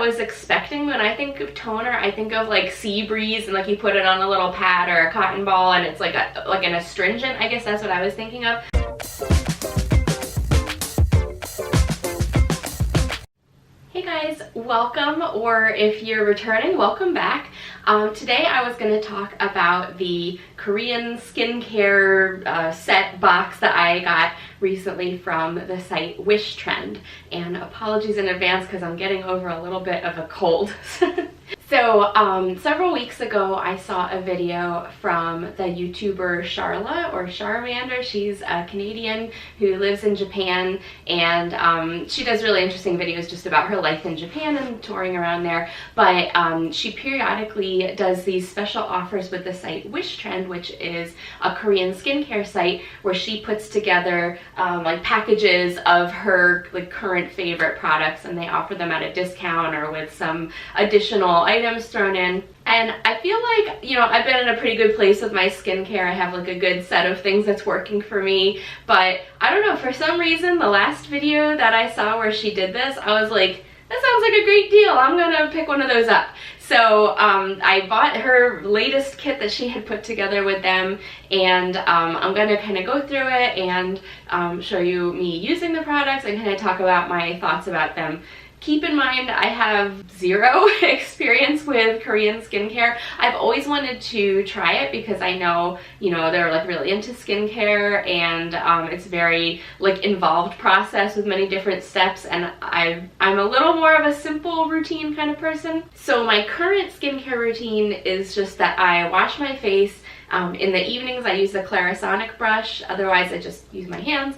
was expecting. When I think of toner, I think of like Sea Breeze, and like you put it on a little pad or a cotton ball and it's like an astringent. I guess that's what I was thinking of. Hey guys, welcome, or if you're returning, welcome back. Today I was going to talk about the Korean skincare set box that I got recently from the site Wishtrend. And apologies in advance because I'm getting over a little bit of a cold. So several weeks ago I saw a video from the YouTuber Sharla, or Charmander. She's a Canadian who lives in Japan, and she does really interesting videos just about her life in Japan and touring around there. But she periodically does these special offers with the site Wishtrend, which is a Korean skincare site where she puts together like packages of her like current favorite products, and they offer them at a discount or with some additional items thrown in. And I feel like, you know, I've been in a pretty good place with my skincare. I have like a good set of things that's working for me. But I don't know, for some reason, the last video that I saw where she did this, I was like, that sounds like a great deal. I'm gonna pick one of those up. So I bought her latest kit that she had put together with them, and I'm gonna kind of go through it and show you me using the products and kind of talk about my thoughts about them. Keep in mind, I have zero experience with Korean skincare. I've always wanted to try it because I know, you know, they're like really into skincare, and it's very like involved process with many different steps, and I'm a little more of a simple routine kind of person. So my current skincare routine is just that I wash my face. In the evenings I use the Klairs brush, otherwise I just use my hands.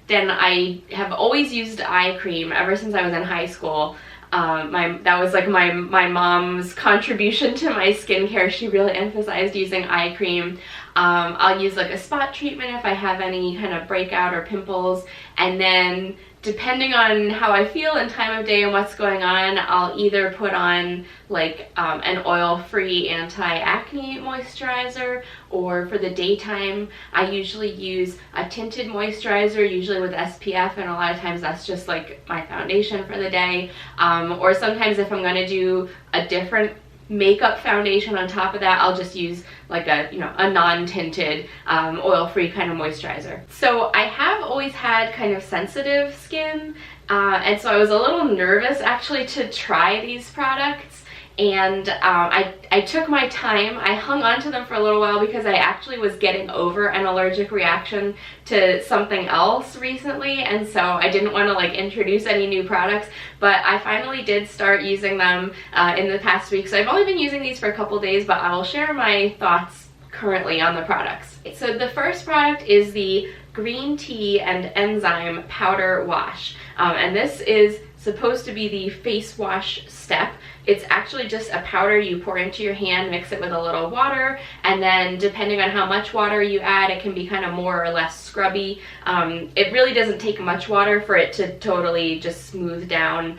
Then I have always used eye cream ever since I was in high school. That was like my mom's contribution to my skincare. She really emphasized using eye cream. I'll use like a spot treatment if I have any kind of breakout or pimples, and then depending on how I feel and time of day and what's going on, I'll either put on like an oil-free anti-acne moisturizer, or for the daytime I usually use a tinted moisturizer, usually with SPF, and a lot of times that's just like my foundation for the day. Or sometimes if I'm going to do a different makeup foundation on top of that, I'll just use like a, you know, a non-tinted oil-free kind of moisturizer. So I have always had kind of sensitive skin, and so I was a little nervous actually to try these products. And I took my time. I hung on to them for a little while because I actually was getting over an allergic reaction to something else recently, and so I didn't want to like introduce any new products, but I finally did start using them in the past week. So I've only been using these for a couple days, but I will share my thoughts currently on the products. So the first product is the Green Tea and Enzyme Powder Wash, and this is supposed to be the face wash step. It's actually just a powder you pour into your hand, mix it with a little water, and then depending on how much water you add, it can be kind of more or less scrubby. It really doesn't take much water for it to totally just smooth down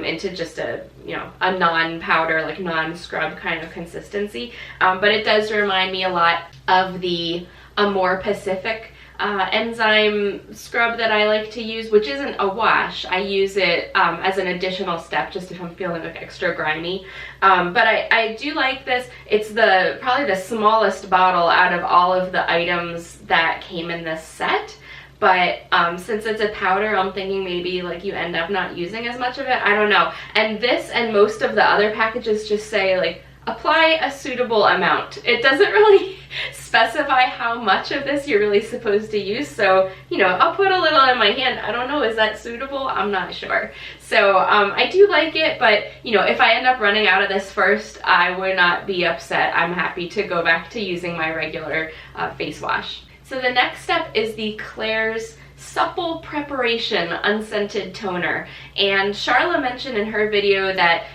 into just a, you know, a non-powder, like non-scrub kind of consistency. But it does remind me a lot of the Amore Pacific enzyme scrub that I like to use, which isn't a wash. I use it as an additional step just if I'm feeling like extra grimy. But I do like this. It's probably the smallest bottle out of all of the items that came in this set. But since it's a powder, I'm thinking maybe like you end up not using as much of it. I don't know. And this and most of the other packages just say like, apply a suitable amount. It doesn't really specify how much of this you're really supposed to use, so, you know, I'll put a little in my hand. I don't know, is that suitable? I'm not sure. So I do like it, but, you know, if I end up running out of this first, I would not be upset. I'm happy to go back to using my regular face wash. So the next step is the Klairs Supple Preparation Unscented Toner, and Sharla mentioned in her video that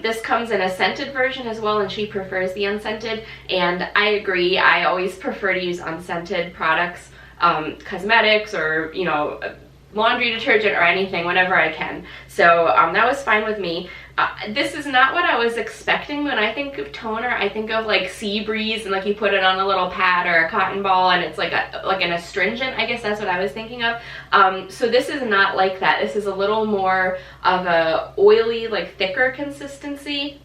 this comes in a scented version as well, and she prefers the unscented, and I agree. I always prefer to use unscented products, cosmetics, or, you know, laundry detergent or anything whenever I can. So that was fine with me. This is not what I was expecting. When I think of toner, I think of like Sea Breeze, and like you put it on a little pad or a cotton ball and it's like an astringent. I guess that's what I was thinking of. So this is not like that. This is a little more of a oily, like thicker consistency.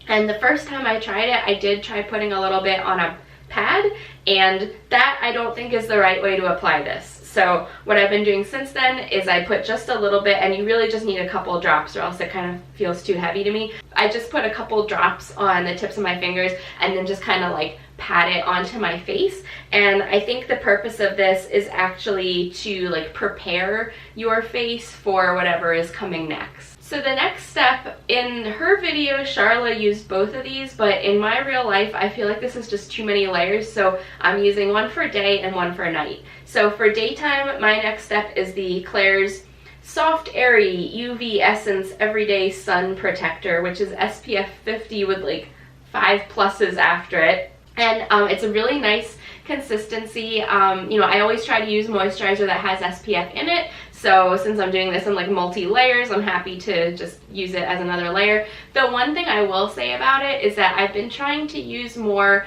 And the first time I tried it, I did try putting a little bit on a pad, and that I don't think is the right way to apply this. So what I've been doing since then is I put just a little bit, and you really just need a couple drops or else it kind of feels too heavy to me. I just put a couple drops on the tips of my fingers and then just kind of like pat it onto my face. And I think the purpose of this is actually to like prepare your face for whatever is coming next. So the next step, in her video, Sharla used both of these, but in my real life, I feel like this is just too many layers, so I'm using one for day and one for night. So for daytime, my next step is the Klairs Soft Airy UV Essence Everyday Sun Protector, which is SPF 50 with like 5 pluses after it. And it's a really nice consistency. You know, I always try to use moisturizer that has SPF in it. So since I'm doing this in like multi-layers, I'm happy to just use it as another layer. The one thing I will say about it is that I've been trying to use more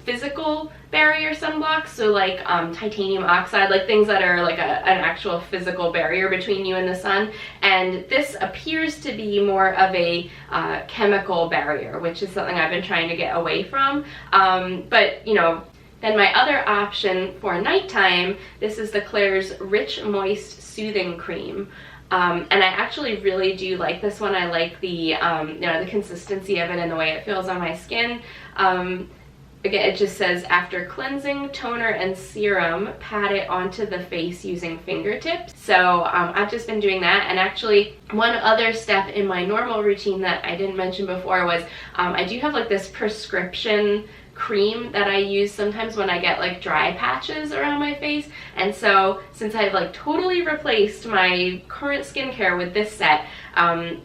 physical barrier sunblocks, so like titanium oxide, like things that are like an actual physical barrier between you and the sun. And this appears to be more of a chemical barrier, which is something I've been trying to get away from. But you know, then my other option for nighttime, this is the Klairs Rich Moist Soothing Cream. And I actually really do like this one. I like the, you know, the consistency of it and the way it feels on my skin. Again, it just says, after cleansing, toner, and serum, pat it onto the face using fingertips. So I've just been doing that. And actually, one other step in my normal routine that I didn't mention before was I do have like this prescription cream that I use sometimes when I get like dry patches around my face. And so since I've like totally replaced my current skincare with this set, I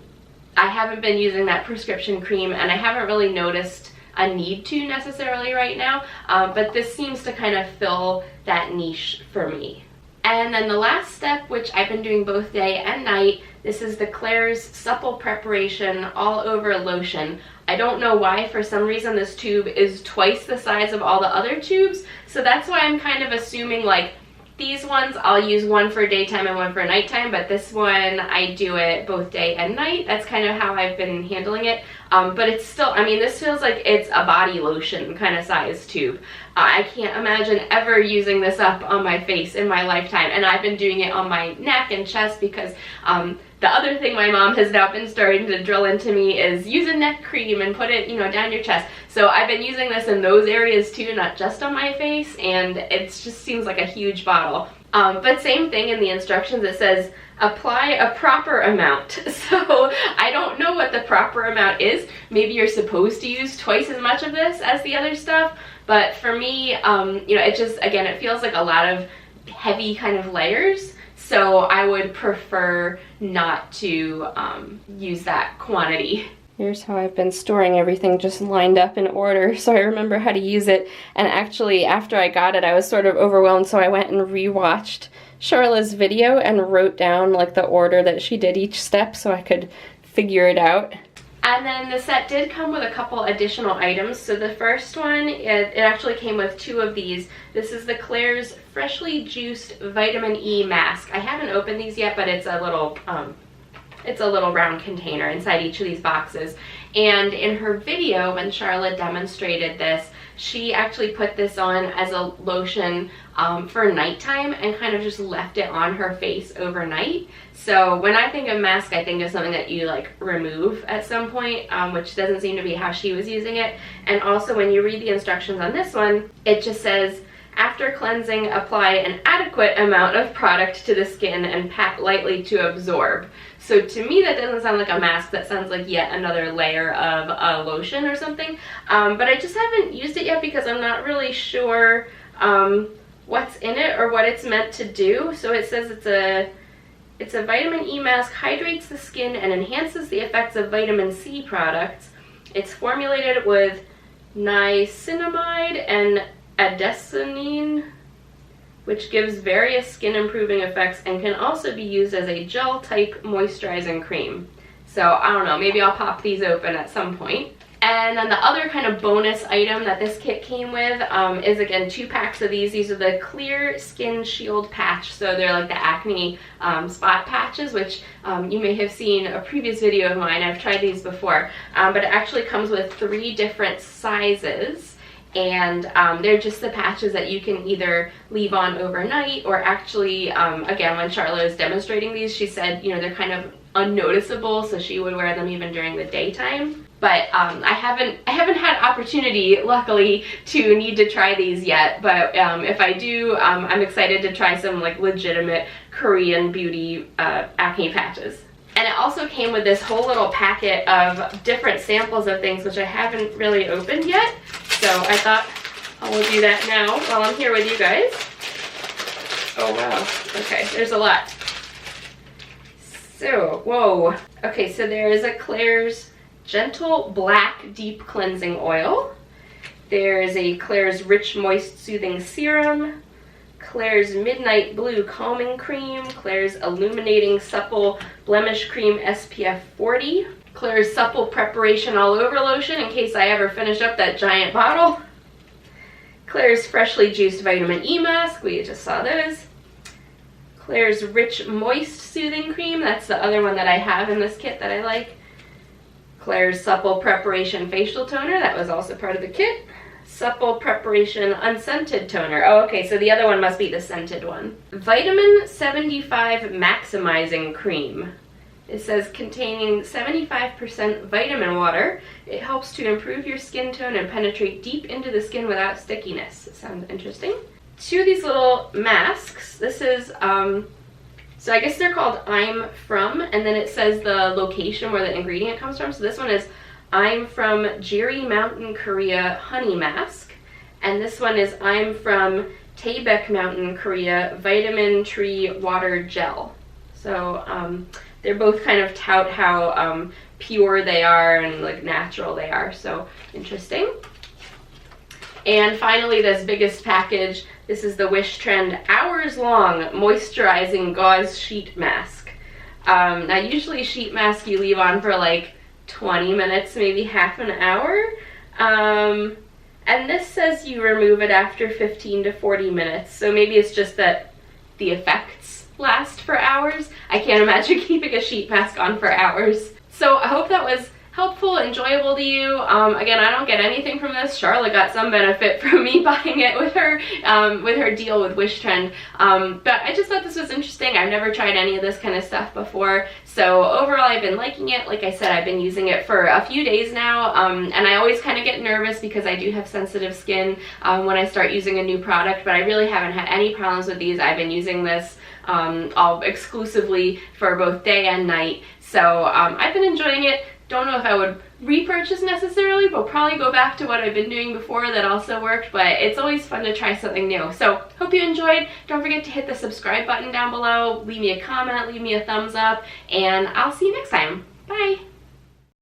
haven't been using that prescription cream, and I haven't really noticed a need to necessarily right now, but this seems to kind of fill that niche for me. And then the last step, which I've been doing both day and night, this is the Klairs Supple Preparation All Over Lotion. I don't know why, for some reason this tube is twice the size of all the other tubes, so that's why I'm kind of assuming like these ones I'll use one for daytime and one for nighttime, but this one I do it both day and night. That's kind of how I've been handling it. But it's still, I mean, this feels like it's a body lotion kind of size tube. I can't imagine ever using this up on my face in my lifetime, and I've been doing it on my neck and chest because the other thing my mom has now been starting to drill into me is use a neck cream and put it, you know, down your chest. So I've been using this in those areas too, not just on my face, and it just seems like a huge bottle. But same thing in the instructions, it says apply a proper amount. So I don't know what the proper amount is. Maybe you're supposed to use twice as much of this as the other stuff, but for me, you know, it just, again, it feels like a lot of heavy kind of layers. So I would prefer not to use that quantity. Here's how I've been storing everything, just lined up in order so I remember how to use it. And actually, after I got it, I was sort of overwhelmed, so I went and rewatched Sharla's video and wrote down like the order that she did each step so I could figure it out. And then the set did come with a couple additional items. So the first one, it actually came with 2 of these. This is the Klairs Freshly Juiced Vitamin E Mask. I haven't opened these yet, but it's a little round container inside each of these boxes. And in her video, when Sharla demonstrated this, she actually put this on as a lotion for nighttime and kind of just left it on her face overnight. So when I think of mask, I think of something that you like remove at some point, which doesn't seem to be how she was using it. And also when you read the instructions on this one, it just says, after cleansing, apply an adequate amount of product to the skin and pat lightly to absorb. So to me, that doesn't sound like a mask. That sounds like yet another layer of a lotion or something. But I just haven't used it yet because I'm not really sure what's in it or what it's meant to do. So it says it's a vitamin E mask, hydrates the skin and enhances the effects of vitamin C products. It's formulated with niacinamide and adenosine. which gives various skin improving effects and can also be used as a gel type moisturizing cream. So I don't know, maybe I'll pop these open at some point. And then the other kind of bonus item that this kit came with is, again, 2 packs of these. These are the Clear Skin Shield Patch. So they're like the acne spot patches, which you may have seen a previous video of mine. I've tried these before. But it actually comes with 3 different sizes. And they're just the patches that you can either leave on overnight or actually, again, when Sharla was demonstrating these, she said, you know, they're kind of unnoticeable, so she would wear them even during the daytime. But I haven't had opportunity, luckily, to need to try these yet. But if I do, I'm excited to try some like legitimate Korean beauty acne patches. And it also came with this whole little packet of different samples of things, which I haven't really opened yet. So I thought I will do that now while I'm here with you guys. Oh wow, okay, there's a lot. So, whoa. Okay, so there is a Klairs Gentle Black Deep Cleansing Oil. There's a Klairs Rich Moist Soothing Serum, Klairs Midnight Blue Calming Cream, Klairs Illuminating Supple Blemish Cream SPF 40, Klairs Supple Preparation All Over Lotion in case I ever finish up that giant bottle, Klairs Freshly Juiced Vitamin E Mask, we just saw those, Klairs Rich Moist Soothing Cream, that's the other one that I have in this kit that I like, Klairs Supple Preparation Facial Toner, that was also part of the kit. Supple Preparation Unscented Toner. Oh, okay, so the other one must be the scented one. Vitamin 75 Maximizing Cream. It says containing 75% vitamin water. It helps to improve your skin tone and penetrate deep into the skin without stickiness. Sounds interesting. 2 of these little masks. This is, so I guess they're called I'm From, and then it says the location where the ingredient comes from. So this one is I'm From Jiri Mountain, Korea Honey Mask. And this one is I'm From Taebaek Mountain, Korea Vitamin Tree Water Gel. So they're both kind of tout how pure they are and like natural they are. So interesting. And finally, this biggest package, this is the Wishtrend Hours Long Moisturizing Gauze Sheet Mask. Now usually sheet mask you leave on for like 20 minutes, maybe half an hour. And this says you remove it after 15 to 40 minutes. So maybe it's just that the effects last for hours. I can't imagine keeping a sheet mask on for hours. So I hope that was helpful, enjoyable to you. Again, I don't get anything from this. Sharla got some benefit from me buying it with her deal with Wishtrend. But I just thought this was interesting. I've never tried any of this kind of stuff before. So overall, I've been liking it. Like I said, I've been using it for a few days now. And I always kind of get nervous because I do have sensitive skin when I start using a new product, but I really haven't had any problems with these. I've been using this all exclusively for both day and night. So I've been enjoying it. Don't know if I would repurchase necessarily, but probably go back to what I've been doing before that also worked, but it's always fun to try something new. So hope you enjoyed. Don't forget to hit the subscribe button down below, leave me a comment, leave me a thumbs up, and I'll see you next time. Bye!